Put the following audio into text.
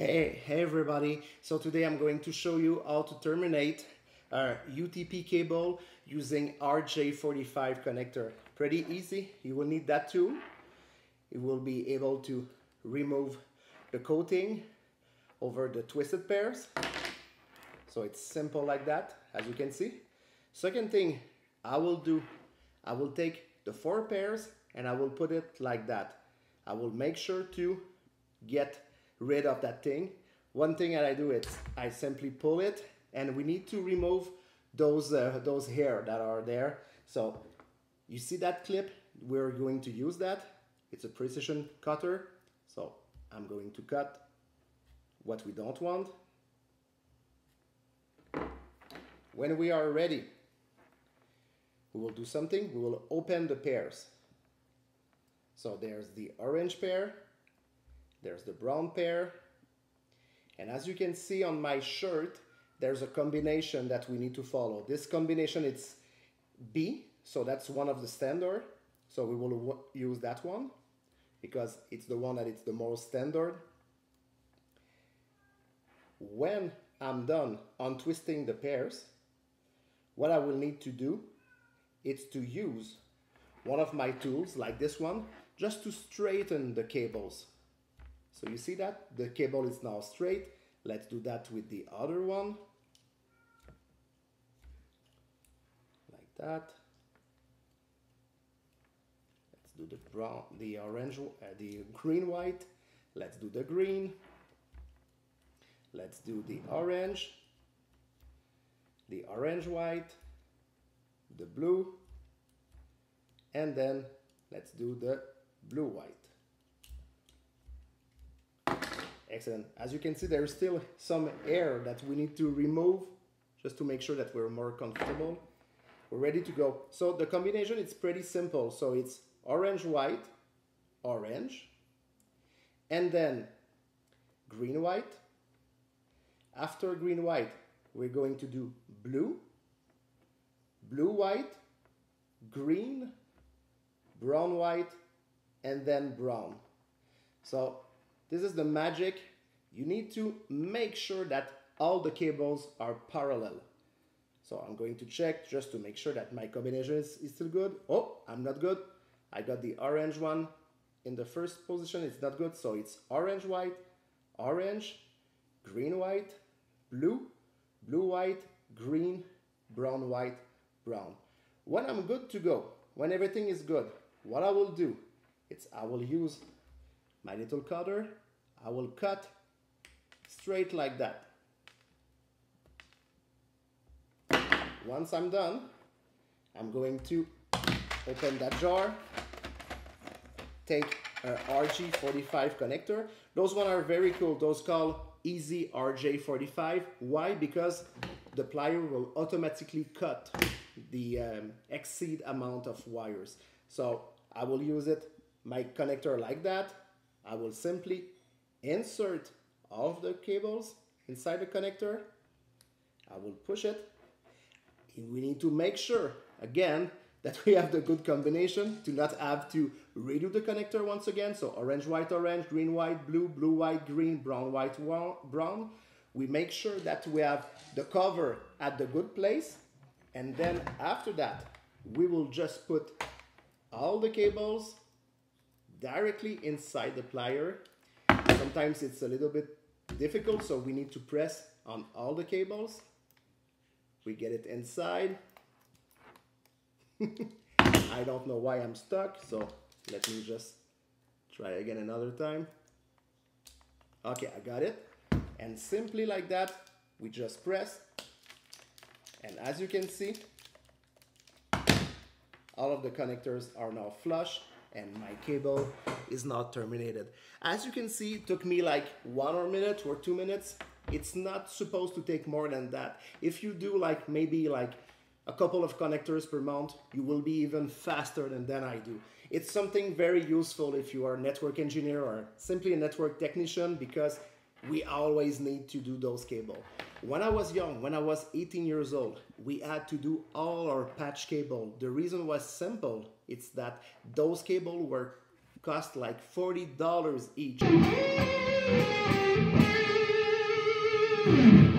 Hey everybody, so today I'm going to show you how to terminate a UTP cable using RJ-45 connector. Pretty easy. You will need that tool. You will be able to remove the coating over the twisted pairs. So it's simple like that, as you can see. Second thing I will take the 4 pairs and I will put it like that. I will make sure to get rid of that thing. One thing that I do is I simply pull it, and we need to remove those hair that are there. So you see that clip? We're going to use that. It's a precision cutter. So I'm going to cut what we don't want. When we are ready, we will do something. We will open the pairs. So there's the orange pair. There's the brown pair, and as you can see on my shirt, there's a combination that we need to follow. This combination, it's B, so that's one of the standard. So we will use that one because it's the one that it's the most standard. When I'm done untwisting the pairs, what I will need to do is to use one of my tools like this one just to straighten the cables. So you see that? The cable is now straight. Let's do that with the other one. Like that. Let's do the brown, the orange, the green white. Let's do the green. Let's do the orange white, the blue, and then let's do the blue white. Excellent. As you can see, there's still some air that we need to remove just to make sure that we're more comfortable. We're ready to go. So the combination is pretty simple. So it's orange, white, orange, and then green, white. After green, white, we're going to do blue, blue, white, green, brown, white, and then brown. So this is the magic. You need to make sure that all the cables are parallel. So I'm going to check just to make sure that my combination is still good. Oh, I'm not good. I got the orange one in the first position. It's not good. So it's orange, white, orange, green, white, blue, blue, white, green, brown, white, brown. When I'm good to go, when everything is good, what I will do is I will use my little cutter. I will cut straight like that. Once I'm done, I'm going to open that jar, take a RJ-45 connector. Those ones are very cool. Those called easy RJ-45. Why? Because the plier will automatically cut the exceed amount of wires. So I will use it, my connector like that. I will simply insert all of the cables inside the connector. I will push it. We need to make sure, again, that we have the good combination to not have to redo the connector once again. So orange, white, orange, green, white, blue, blue, white, green, brown, white, brown. We make sure that we have the cover at the good place. And then after that, we will just put all the cables directly inside the plier. Sometimes it's a little bit difficult, so we need to press on all the cables. We get it inside. I don't know why I'm stuck, so let me just try again another time. Okay, I got it. And simply like that, we just press. And as you can see, all of the connectors are now flush and my cable is not terminated. As you can see, it took me like 1 minute or 2 minutes. It's not supposed to take more than that. If you do like maybe like a couple of connectors per month, you will be even faster than I do. It's something very useful if you are a network engineer or simply a network technician, because we always need to do those cables. When I was young, when I was 18 years old, we had to do all our patch cable. The reason was simple. It's that those cables were cost like $40 each. it.